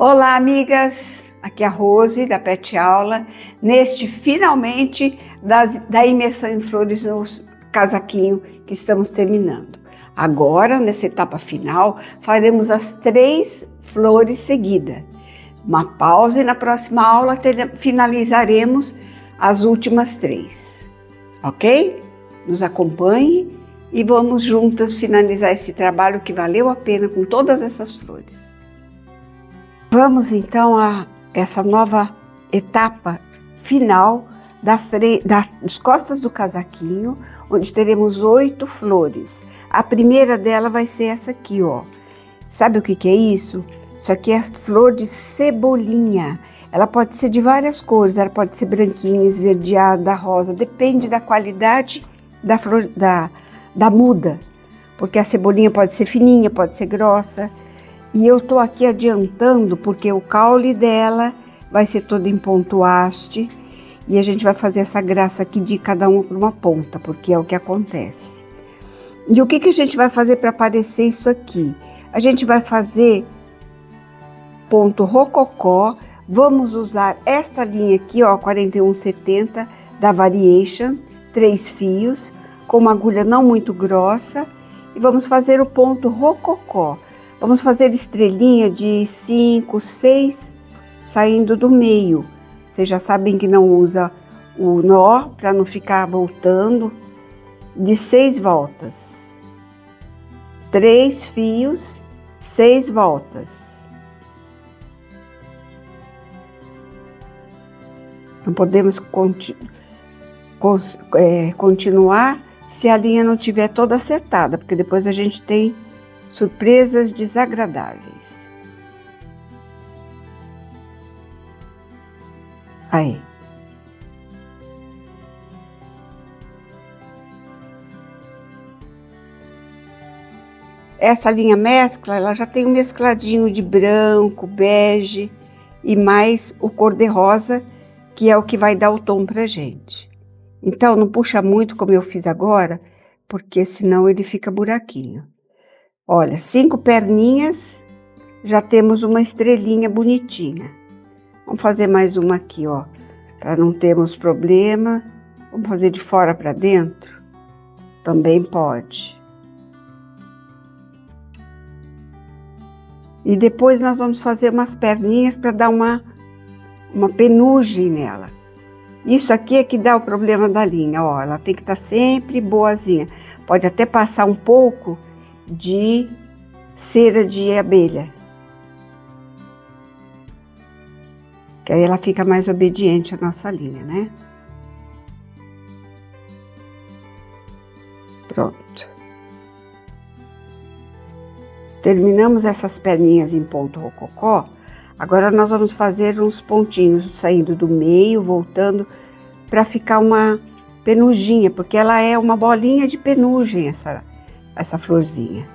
Olá, amigas! Aqui é a Rose, da Pet Aula, neste finalmente da imersão em flores no casaquinho que estamos terminando. Agora, nessa etapa final, faremos as 3 flores seguidas. Uma pausa e na próxima aula finalizaremos as últimas 3, ok? Nos acompanhe e vamos juntas finalizar esse trabalho que valeu a pena com todas essas flores. Vamos então a essa nova etapa final das costas do casaquinho, onde teremos 8 flores. A primeira dela vai ser essa aqui, ó. Sabe o que é isso? Isso aqui é flor de cebolinha. Ela pode ser de várias cores, ela pode ser branquinha, esverdeada, rosa, depende da qualidade da flor, da muda. Porque a cebolinha pode ser fininha, pode ser grossa. E eu tô aqui adiantando porque o caule dela vai ser todo em ponto haste e a gente vai fazer essa graça aqui de cada uma por uma ponta, porque é o que acontece. E o que a gente vai fazer para aparecer isso aqui? A gente vai fazer ponto rococó, vamos usar esta linha aqui, ó, 4170 da Variation, 3 fios, com uma agulha não muito grossa e vamos fazer o ponto rococó. Vamos fazer estrelinha de 5, 6, saindo do meio. Vocês já sabem que não usa o nó para não ficar voltando. De 6 voltas. 3 fios, 6 voltas. Não podemos continuar se a linha não estiver toda acertada, porque depois a gente tem surpresas desagradáveis. Aí. Essa linha mescla, ela já tem um mescladinho de branco, bege e mais o cor-de-rosa, que é o que vai dar o tom pra gente. Então, não puxa muito como eu fiz agora, porque senão ele fica buraquinho. Olha, 5 perninhas, já temos uma estrelinha bonitinha. Vamos fazer mais uma aqui, ó, para não termos problema. Vamos fazer de fora para dentro? Também pode. E depois nós vamos fazer umas perninhas para dar uma penugem nela. Isso aqui é que dá o problema da linha, ó, ela tem que estar sempre boazinha. Pode até passar um pouco de cera de abelha, que aí ela fica mais obediente à nossa linha, né? Pronto. Terminamos essas perninhas em ponto rococó. Agora nós vamos fazer uns pontinhos saindo do meio, voltando para ficar uma penuginha, porque ela é uma bolinha de penugem essa florzinha.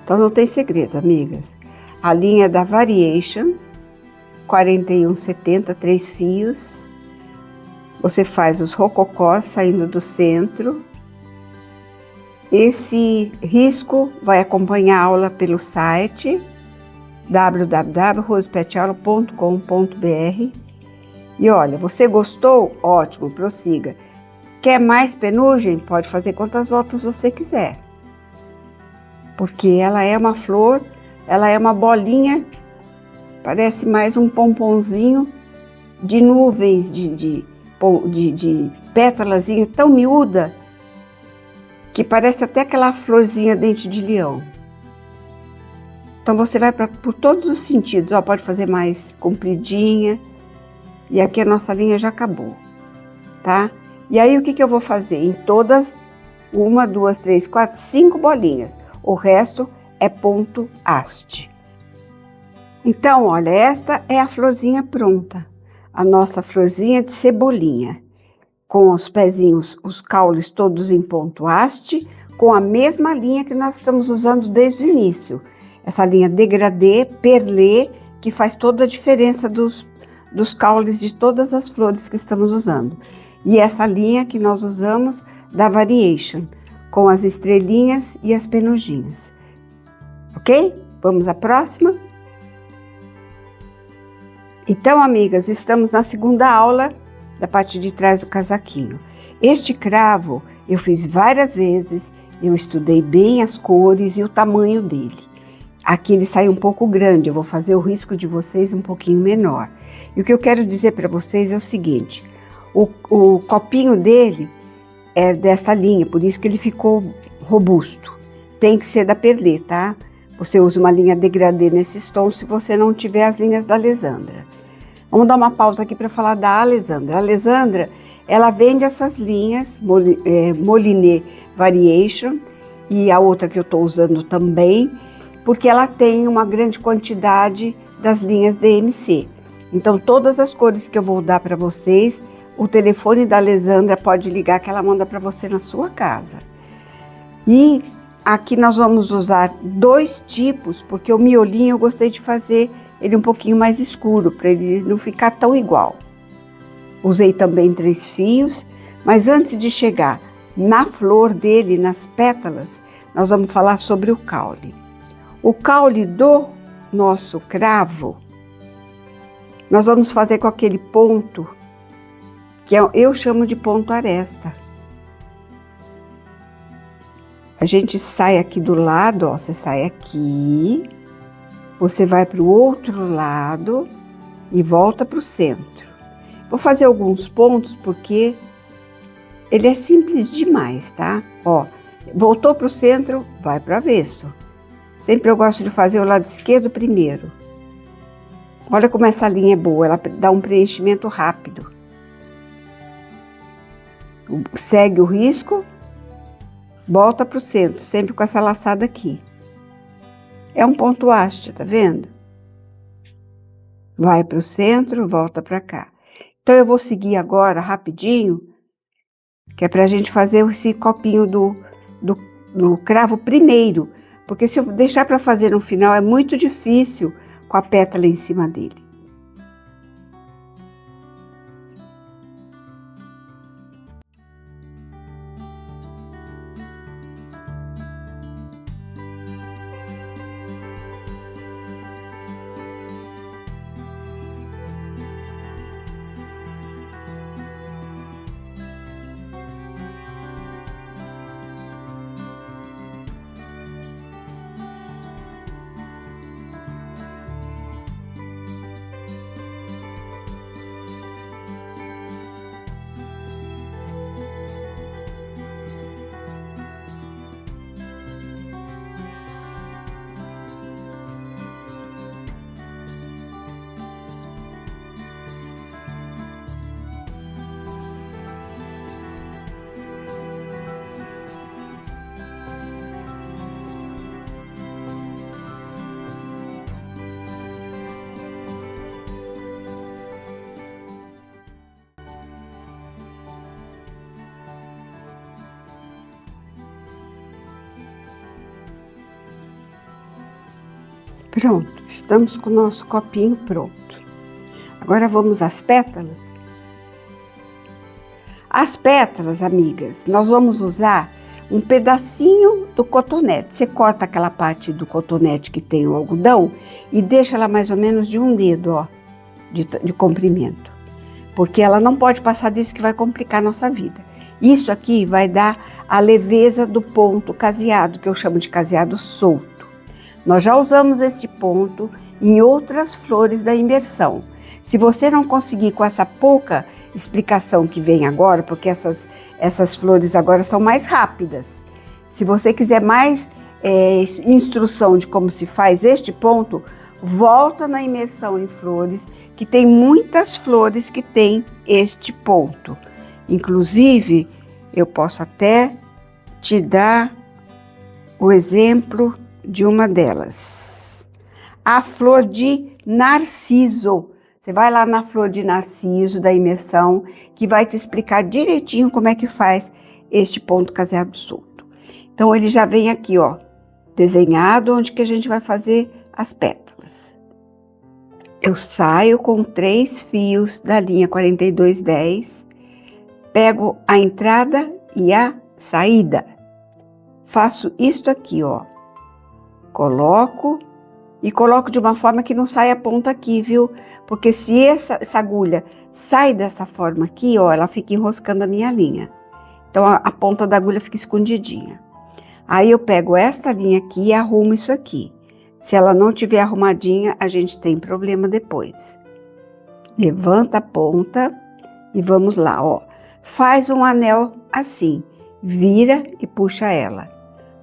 Então não tem segredo, amigas. A linha da Variation, 4170, 3 fios. Você faz os rococós saindo do centro. Esse risco vai acompanhar a aula pelo site www.rosepetaula.com.br. E olha, você gostou? Ótimo, prossiga. Quer mais penugem? Pode fazer quantas voltas você quiser. Porque ela é uma flor, ela é uma bolinha, parece mais um pomponzinho de nuvens, de pétalazinha tão miúda, que parece até aquela florzinha dente de leão. Então você vai por todos os sentidos, ó, pode fazer mais compridinha, e aqui a nossa linha já acabou, tá? E aí o que eu vou fazer? Em todas, 1, 2, 3, 4, 5 bolinhas. O resto é ponto haste. Então, olha, esta é a florzinha pronta. A nossa florzinha de cebolinha. Com os pezinhos, os caules todos em ponto haste, com a mesma linha que nós estamos usando desde o início. essa linha degradê, perlê, que faz toda a diferença dos caules de todas as flores que estamos usando. E essa linha que nós usamos da Variation, com as estrelinhas e as penugins. Ok? Vamos à próxima? Então, amigas, estamos na segunda aula da parte de trás do casaquinho. Este cravo eu fiz várias vezes, eu estudei bem as cores e o tamanho dele. Aqui ele sai um pouco grande, eu vou fazer o risco de vocês um pouquinho menor. E o que eu quero dizer para vocês é o seguinte, o copinho dele é dessa linha, por isso que ele ficou robusto. Tem que ser da Perlê, tá? Você usa uma linha degradê nesses tons se você não tiver as linhas da Alessandra. Vamos dar uma pausa aqui para falar da Alessandra. A Alessandra, ela vende essas linhas, Moliné Variation, e a outra que eu estou usando também, porque ela tem uma grande quantidade das linhas DMC. Então, todas as cores que eu vou dar para vocês, o telefone da Alessandra pode ligar que ela manda para você na sua casa. E aqui nós vamos usar 2 tipos, porque o miolinho eu gostei de fazer ele um pouquinho mais escuro, para ele não ficar tão igual. Usei também 3 fios, mas antes de chegar na flor dele, nas pétalas, nós vamos falar sobre o caule. O caule do nosso cravo, nós vamos fazer com aquele ponto, que eu chamo de ponto aresta. A gente sai aqui do lado, ó, você sai aqui, você vai para o outro lado e volta para o centro. Vou fazer alguns pontos porque ele é simples demais, tá? Ó, voltou para o centro, vai para o avesso. Sempre eu gosto de fazer o lado esquerdo primeiro. Olha como essa linha é boa, ela dá um preenchimento rápido. Segue o risco, volta para o centro, sempre com essa laçada aqui. É um ponto haste, tá vendo? Vai para o centro, volta para cá. Então, eu vou seguir agora rapidinho, que é para a gente fazer esse copinho do cravo primeiro, porque se eu deixar para fazer no final é muito difícil com a pétala em cima dele. Pronto, estamos com o nosso copinho pronto. Agora vamos às pétalas. As pétalas, amigas, nós vamos usar um pedacinho do cotonete. Você corta aquela parte do cotonete que tem o algodão e deixa ela mais ou menos de um dedo, ó, de comprimento. Porque ela não pode passar disso que vai complicar a nossa vida. Isso aqui vai dar a leveza do ponto caseado, que eu chamo de caseado solto. Nós já usamos este ponto em outras flores da imersão. Se você não conseguir com essa pouca explicação que vem agora, porque essas flores agora são mais rápidas. Se você quiser mais instrução de como se faz este ponto, volta na imersão em flores, que tem muitas flores que tem este ponto. Inclusive, eu posso até te dar o exemplo de uma delas. A flor de narciso. Você vai lá na flor de narciso da imersão, que vai te explicar direitinho como é que faz este ponto caseado solto. Então, ele já vem aqui, ó, desenhado onde que a gente vai fazer as pétalas. Eu saio com 3 fios da linha 4210, pego a entrada e a saída. Faço isto aqui, ó. Coloco de uma forma que não saia a ponta aqui, viu? Porque se essa agulha sai dessa forma aqui, ó, ela fica enroscando a minha linha. Então, a ponta da agulha fica escondidinha. Aí eu pego esta linha aqui e arrumo isso aqui. Se ela não tiver arrumadinha, a gente tem problema depois. Levanta a ponta e vamos lá, ó. Faz um anel assim, vira e puxa ela.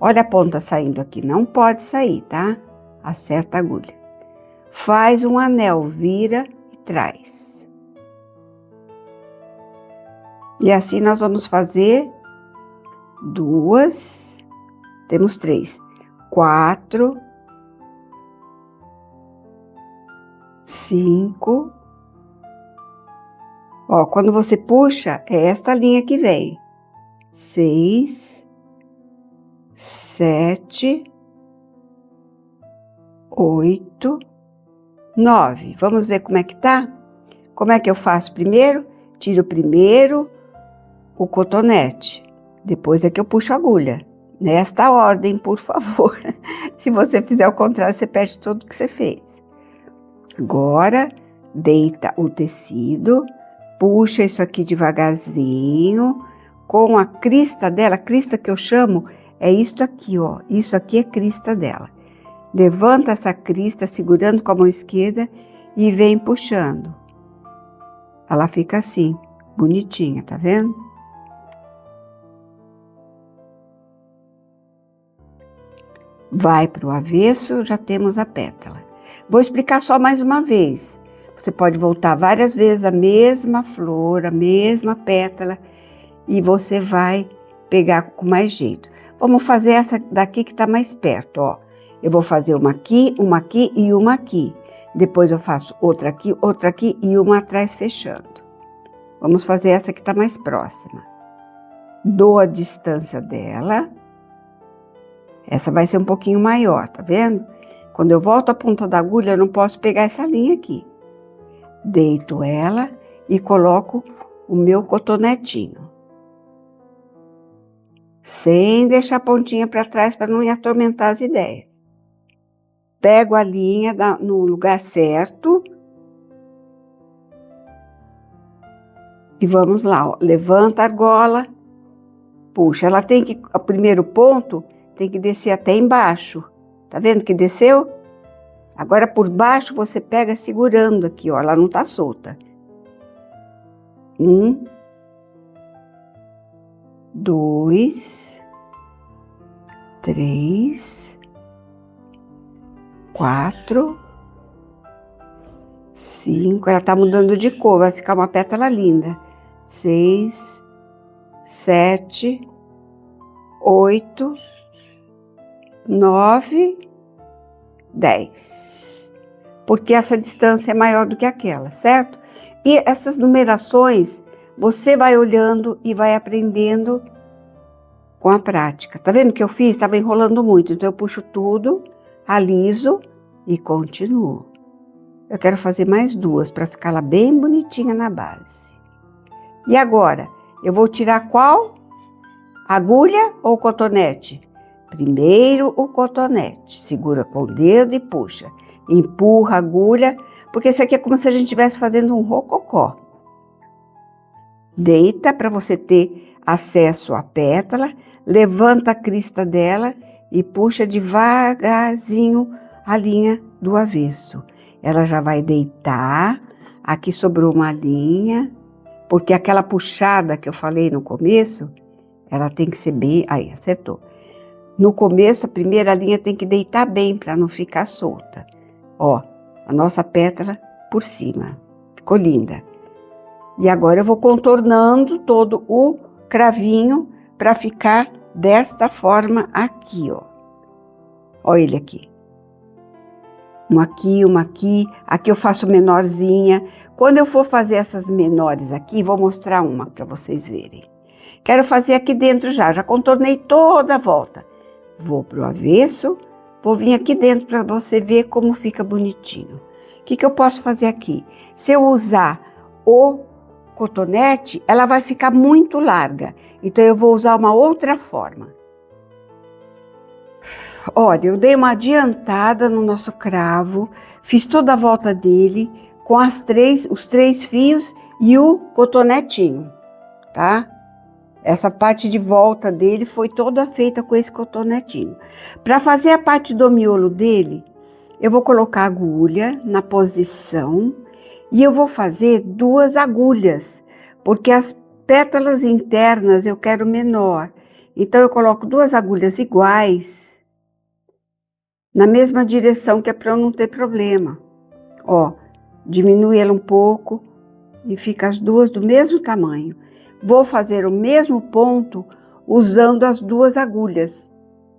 Olha a ponta saindo aqui, não pode sair, tá? Acerta a agulha. Faz um anel, vira e traz. E assim nós vamos fazer 2, temos 3, 4, 5. Ó, quando você puxa, é esta linha que vem. 6, 7, 8, 9. Vamos ver como é que tá? Como é que eu faço primeiro? Tiro primeiro o cotonete. Depois é que eu puxo a agulha. Nesta ordem, por favor. Se você fizer o contrário, você perde tudo que você fez. Agora, deita o tecido, puxa isso aqui devagarzinho, com a crista dela, a crista que eu chamo é isto aqui, ó. Isso aqui é crista dela. Levanta essa crista segurando com a mão esquerda e vem puxando. Ela fica assim, bonitinha, tá vendo? Vai para o avesso, já temos a pétala. Vou explicar só mais uma vez. Você pode voltar várias vezes a mesma flor, a mesma pétala, e você vai pegar com mais jeito. Vamos fazer essa daqui que está mais perto, ó. Eu vou fazer uma aqui e uma aqui. Depois eu faço outra aqui e uma atrás fechando. Vamos fazer essa que está mais próxima. Dou a distância dela. Essa vai ser um pouquinho maior, tá vendo? Quando eu volto a ponta da agulha, eu não posso pegar essa linha aqui. Deito ela e coloco o meu cotonetinho. Sem deixar a pontinha para trás para não me atormentar as ideias. Pego a linha no lugar certo. E vamos lá, ó. Levanta a argola. Puxa, ela tem que, o primeiro ponto tem que descer até embaixo. Tá vendo que desceu? Agora por baixo você pega segurando aqui, ó. Ela não tá solta. 1, 2, 3, 4, 5. Ela tá mudando de cor, vai ficar uma pétala linda. 6, 7, 8, 9, 10. Porque essa distância é maior do que aquela, certo? E essas numerações você vai olhando e vai aprendendo com a prática. Tá vendo o que eu fiz? Estava enrolando muito, então eu puxo tudo, aliso e continuo. Eu quero fazer mais 2 para ficar ela bem bonitinha na base. E agora, eu vou tirar qual? Agulha ou cotonete? Primeiro o cotonete, segura com o dedo e puxa. Empurra a agulha, porque isso aqui é como se a gente estivesse fazendo um rococó. Deita para você ter acesso à pétala, levanta a crista dela e puxa devagarzinho a linha do avesso. Ela já vai deitar, aqui sobrou uma linha, porque aquela puxada que eu falei no começo, ela tem que ser bem... Aí, acertou. No começo, a primeira linha tem que deitar bem para não ficar solta. Ó, a nossa pétala por cima. Ficou linda. E agora eu vou contornando todo o cravinho para ficar desta forma aqui, ó. Ó ele aqui. Uma aqui. Aqui eu faço menorzinha. Quando eu for fazer essas menores aqui, vou mostrar uma para vocês verem. Quero fazer aqui dentro já contornei toda a volta. Vou pro avesso, vou vir aqui dentro para você ver como fica bonitinho. O que eu posso fazer aqui? Se eu usar o cotonete, ela vai ficar muito larga. Então, eu vou usar uma outra forma. Olha, eu dei uma adiantada no nosso cravo, fiz toda a volta dele com os 3 fios e o cotonetinho, tá? Essa parte de volta dele foi toda feita com esse cotonetinho. Para fazer a parte do miolo dele, eu vou colocar a agulha na posição e eu vou fazer 2 agulhas, porque as pétalas internas eu quero menor. Então, eu coloco 2 agulhas iguais na mesma direção, que é para eu não ter problema. Ó, diminui ela um pouco e fica as 2 do mesmo tamanho. Vou fazer o mesmo ponto usando as 2 agulhas,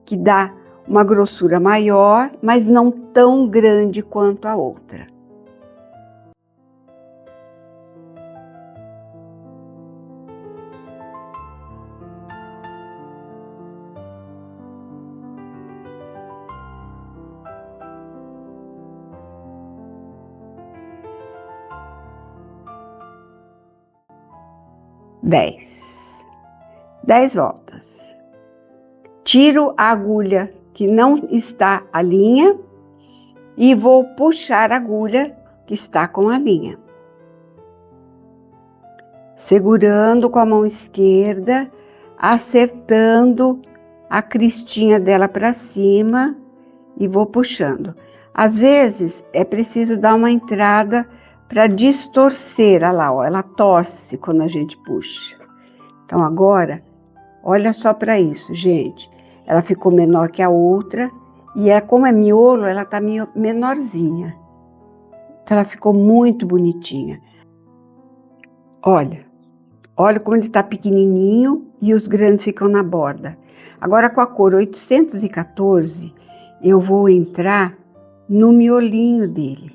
que dá uma grossura maior, mas não tão grande quanto a outra. Dez voltas. Tiro a agulha que não está a linha e vou puxar a agulha que está com a linha. Segurando com a mão esquerda, acertando a cristinha dela para cima e vou puxando. Às vezes é preciso dar uma entrada para distorcer, olha lá, ó, ela torce quando a gente puxa. Então agora, olha só para isso, gente. Ela ficou menor que a outra e como é miolo, ela tá menorzinha. Então ela ficou muito bonitinha. Olha como ele tá pequenininho e os grandes ficam na borda. Agora com a cor 814, eu vou entrar no miolinho dele.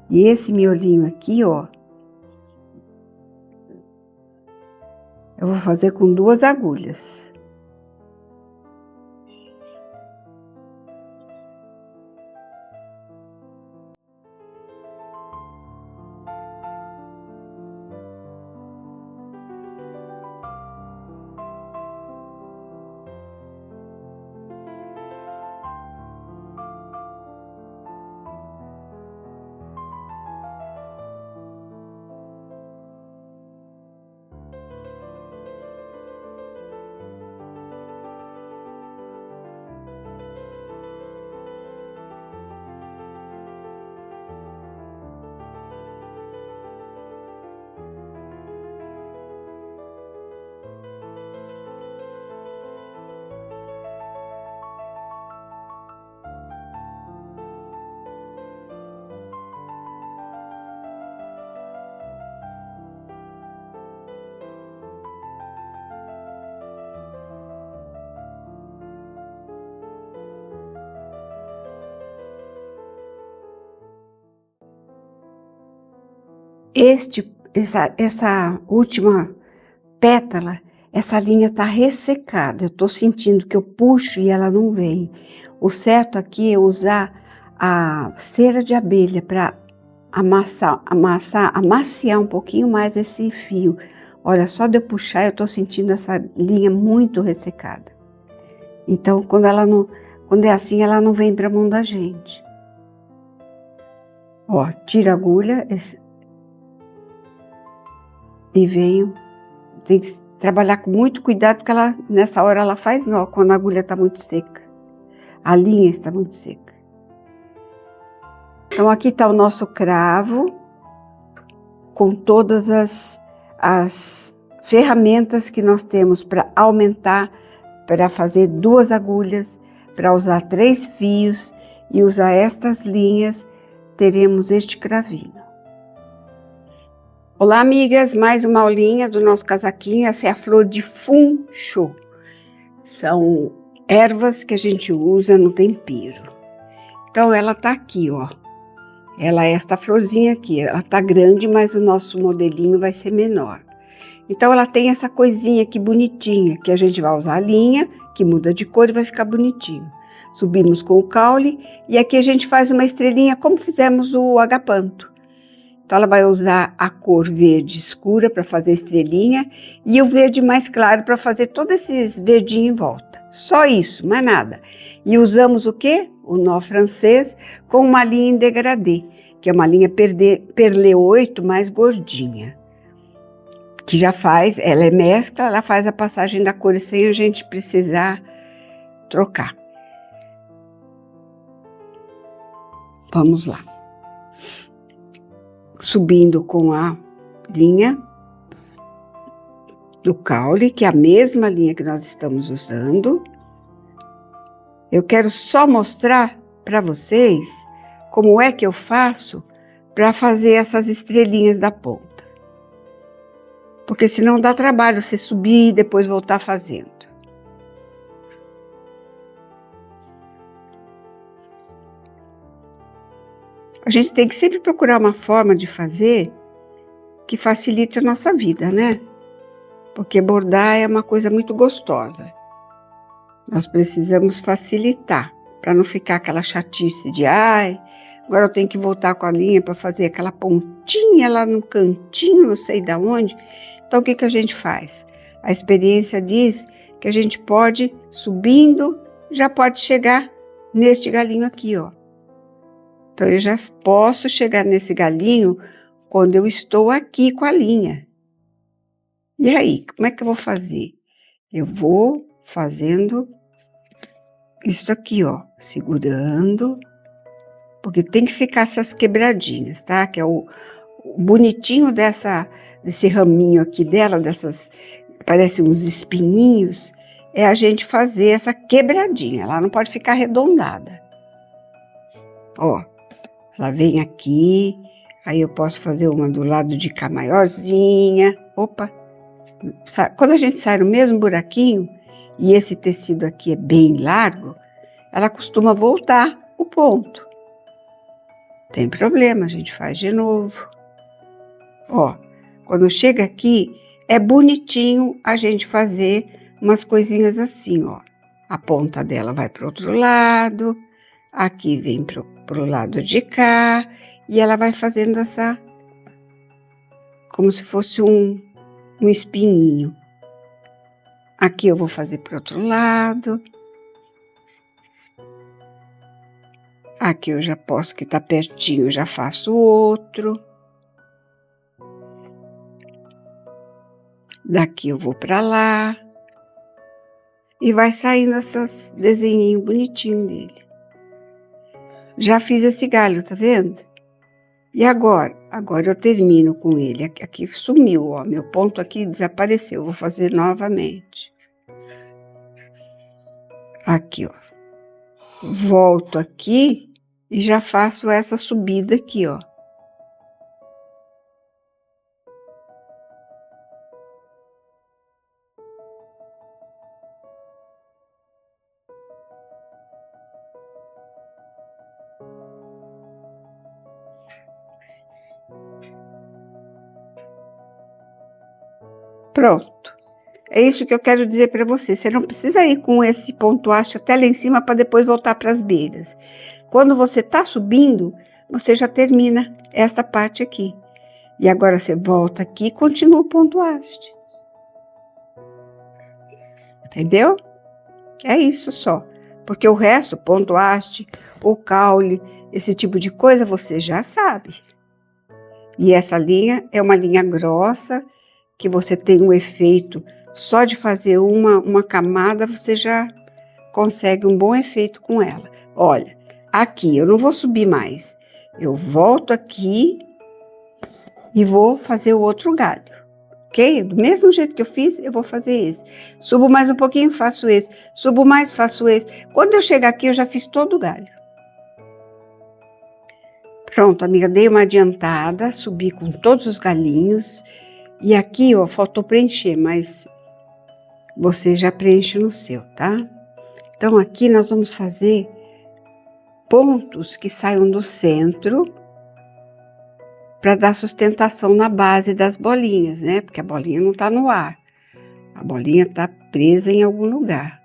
E esse miolinho aqui, ó, eu vou fazer com 2 agulhas. Essa última pétala, essa linha tá ressecada. Eu tô sentindo que eu puxo e ela não vem. O certo aqui é usar a cera de abelha para amaciar um pouquinho mais esse fio. Olha, só de eu puxar eu tô sentindo essa linha muito ressecada. Então, quando é assim, ela não vem para a mão da gente. Ó, tira a agulha e venho. Tem que trabalhar com muito cuidado, porque nessa hora ela faz nó, quando a agulha está muito seca. A linha está muito seca. Então, aqui está o nosso cravo, com todas as ferramentas que nós temos para aumentar, para fazer 2 agulhas, para usar 3 fios e usar estas linhas, teremos este cravinho. Olá, amigas, mais uma aulinha do nosso casaquinho. Essa é a flor de funcho. São ervas que a gente usa no tempero. Então, ela tá aqui, ó. Ela é esta florzinha aqui. Ela tá grande, mas o nosso modelinho vai ser menor. Então ela tem essa coisinha aqui bonitinha, que a gente vai usar a linha, que muda de cor e vai ficar bonitinho. Subimos com o caule e aqui a gente faz uma estrelinha como fizemos o agapanto. Então ela vai usar a cor verde escura para fazer a estrelinha e o verde mais claro para fazer todos esses verdinhos em volta. Só isso, mais nada. E usamos o quê? O nó francês com uma linha em degradê, que é uma linha perlé 8 mais gordinha. Que já faz, ela é mescla, ela faz a passagem da cor sem a gente precisar trocar. Vamos lá. Subindo com a linha do caule, que é a mesma linha que nós estamos usando. Eu quero só mostrar para vocês como é que eu faço para fazer essas estrelinhas da ponta. Porque senão dá trabalho você subir e depois voltar fazendo. A gente tem que sempre procurar uma forma de fazer que facilite a nossa vida, né? Porque bordar é uma coisa muito gostosa. Nós precisamos facilitar, para não ficar aquela chatice de ai, agora eu tenho que voltar com a linha para fazer aquela pontinha lá no cantinho, não sei de onde. Então o que a gente faz? A experiência diz que a gente pode, subindo, já pode chegar neste galinho aqui, ó. Então eu já posso chegar nesse galinho quando eu estou aqui com a linha. E aí, como é que eu vou fazer? Eu vou fazendo isso aqui, ó, segurando, porque tem que ficar essas quebradinhas, tá? Que é o bonitinho desse raminho aqui dela, parece uns espinhinhos, é a gente fazer essa quebradinha, ela não pode ficar arredondada. Ó, ela vem aqui, aí eu posso fazer uma do lado de cá maiorzinha, opa, quando a gente sai no mesmo buraquinho, e esse tecido aqui é bem largo, ela costuma voltar o ponto. Tem problema, a gente faz de novo. Ó, quando chega aqui, é bonitinho a gente fazer umas coisinhas assim, ó. A ponta dela vai para o outro lado, aqui vem para o lado de cá, e ela vai fazendo essa, como se fosse um espinhinho. Aqui eu vou fazer para o outro lado. Aqui eu já posso, que tá pertinho, já faço outro. Daqui eu vou para lá. E vai saindo esses desenhinhos bonitinhos dele. Já fiz esse galho, tá vendo? E agora? Agora eu termino com ele. Aqui sumiu, ó. Meu ponto aqui desapareceu. Vou fazer novamente. Aqui, ó. Volto aqui e já faço essa subida aqui, ó. Pronto. É isso que eu quero dizer para você. Você não precisa ir com esse ponto haste até lá em cima para depois voltar para as beiras. Quando você está subindo, você já termina essa parte aqui. E agora você volta aqui e continua o ponto haste. Entendeu? É isso só. Porque o resto, ponto haste, o caule, esse tipo de coisa, você já sabe. E essa linha é uma linha grossa, que você tem um efeito, só de fazer uma camada, você já consegue um bom efeito com ela. Olha, aqui eu não vou subir mais. Eu volto aqui e vou fazer o outro galho, ok? Do mesmo jeito que eu fiz, eu vou fazer esse. Subo mais um pouquinho, faço esse. Subo mais, faço esse. Quando eu chegar aqui, eu já fiz todo o galho. Pronto, amiga, dei uma adiantada, subi com todos os galinhos. E aqui, ó, faltou preencher, mas você já preenche no seu, tá? Então, aqui nós vamos fazer pontos que saiam do centro para dar sustentação na base das bolinhas, né? Porque a bolinha não está no ar. A bolinha está presa em algum lugar.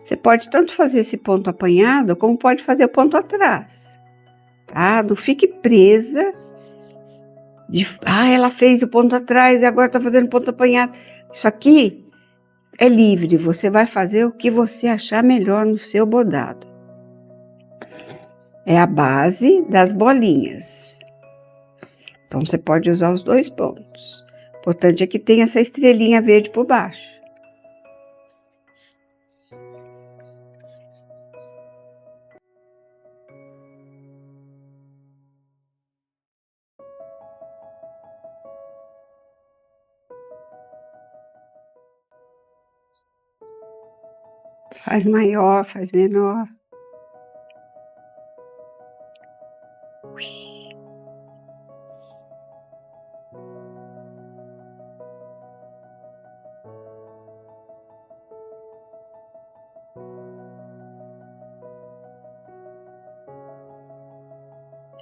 Você pode tanto fazer esse ponto apanhado, como pode fazer o ponto atrás, tá? Não fique presa ela fez o ponto atrás e agora tá fazendo ponto apanhado. Isso aqui é livre, você vai fazer o que você achar melhor no seu bordado. É a base das bolinhas. Então, você pode usar os 2 pontos. O importante é que tenha essa estrelinha verde por baixo. Faz maior, faz menor.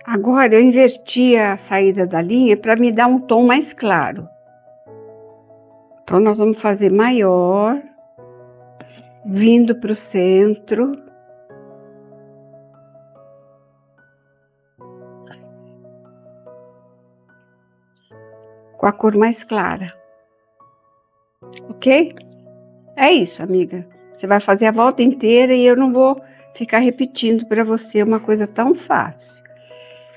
Agora eu inverti a saída da linha para me dar um tom mais claro. Então, nós vamos fazer maior, vindo para o centro. Com a cor mais clara. Ok? É isso, amiga. Você vai fazer a volta inteira e eu não vou ficar repetindo para você uma coisa tão fácil.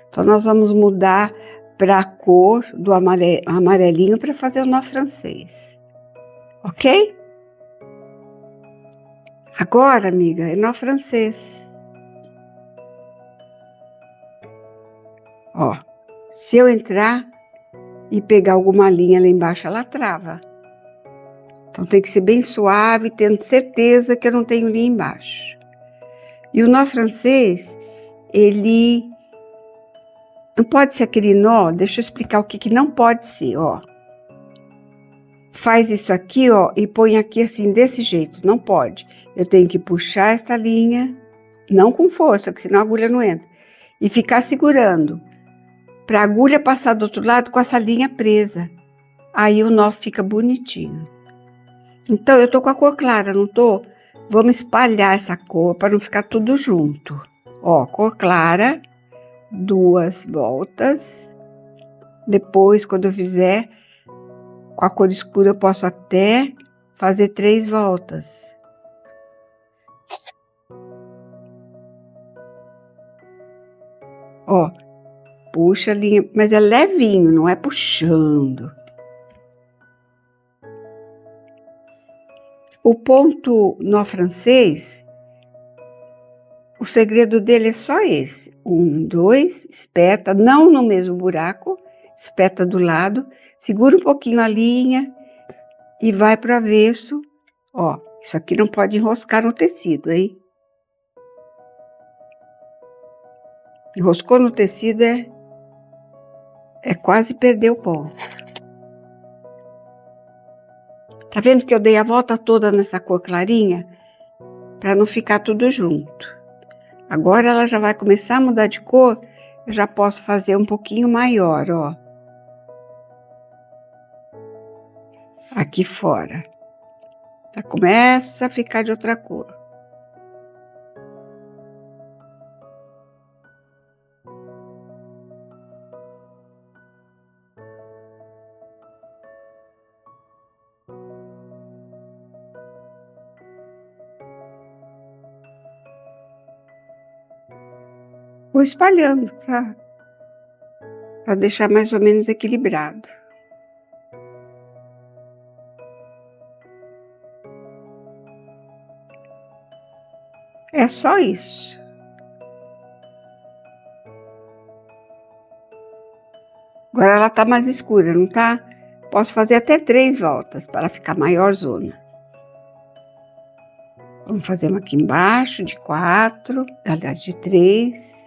Então, nós vamos mudar para a cor do amarelinho para fazer o nó francês. Ok? Agora, amiga, é nó francês. Ó, se eu entrar e pegar alguma linha lá embaixo, ela trava. Então, tem que ser bem suave, tendo certeza que eu não tenho linha embaixo. E o nó francês, ele não pode ser aquele nó, deixa eu explicar o que não pode ser, ó. Faz isso aqui, ó, e põe aqui assim, desse jeito, não pode. Eu tenho que puxar esta linha, não com força, porque senão a agulha não entra. E ficar segurando, para a agulha passar do outro lado com essa linha presa. Aí o nó fica bonitinho. Então, eu tô com a cor clara, não tô? Vamos espalhar essa cor para não ficar tudo junto. Ó, cor clara, 2 voltas. Depois, quando eu fizer com a cor escura, eu posso até fazer 3 voltas. Ó, puxa a linha, mas é levinho, não é puxando. O ponto nó francês, o segredo dele é só esse. 1, 2, espeta, não no mesmo buraco, espeta do lado, segura um pouquinho a linha e vai para o avesso. Ó, isso aqui não pode enroscar no tecido, hein? Enroscou no tecido é quase perder o ponto. Tá vendo que eu dei a volta toda nessa cor clarinha? Para não ficar tudo junto. Agora ela já vai começar a mudar de cor, eu já posso fazer um pouquinho maior, ó. Aqui fora. Já começa a ficar de outra cor. Vou espalhando para deixar mais ou menos equilibrado. É só isso. Agora ela tá mais escura, não tá? Posso fazer até 3 voltas para ela ficar maior zona. Vamos fazer uma aqui embaixo de 4, aliás, de 3.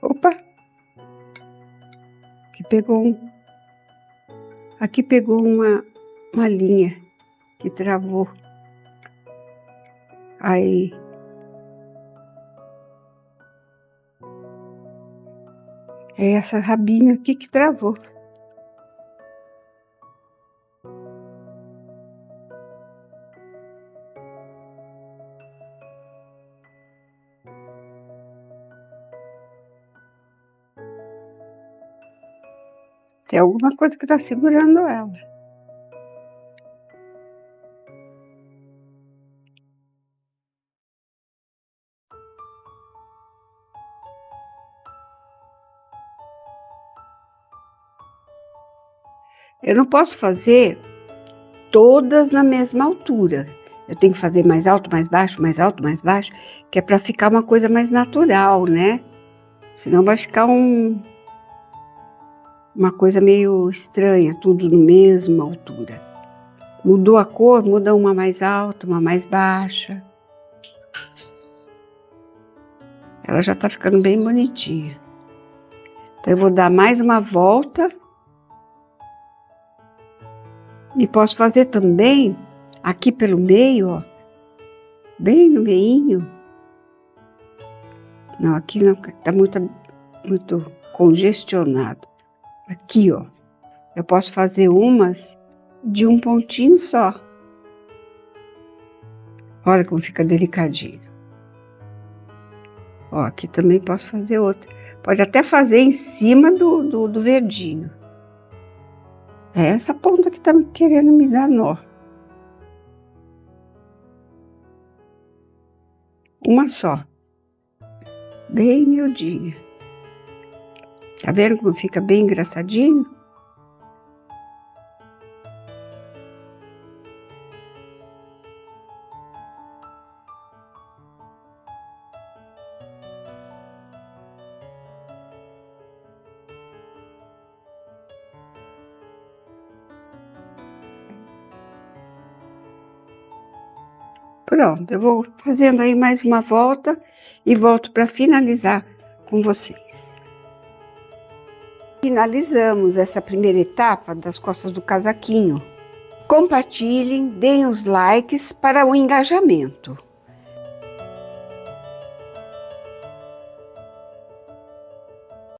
Opa! Aqui pegou uma linha que travou. Aí. É essa rabinho aqui que travou. Tem alguma coisa que está segurando ela. Eu não posso fazer todas na mesma altura. Eu tenho que fazer mais alto, mais baixo, mais alto, mais baixo, que é para ficar uma coisa mais natural, né? Senão vai ficar uma coisa meio estranha, tudo na mesma altura. Mudou a cor, muda uma mais alta, uma mais baixa. Ela já tá ficando bem bonitinha. Então eu vou dar mais uma volta. E posso fazer também aqui pelo meio, ó. Bem no meinho. Não, aqui não, tá muito congestionado. Aqui, ó. Eu posso fazer umas de um pontinho só. Olha como fica delicadinho. Ó, aqui também posso fazer outra. Pode até fazer em cima do verdinho. É essa ponta que tá querendo me dar nó. Uma só. Bem miudinha. Tá vendo como fica bem engraçadinho? Pronto, eu vou fazendo aí mais uma volta e volto para finalizar com vocês. Finalizamos essa primeira etapa das costas do casaquinho. Compartilhem, deem os likes para o engajamento.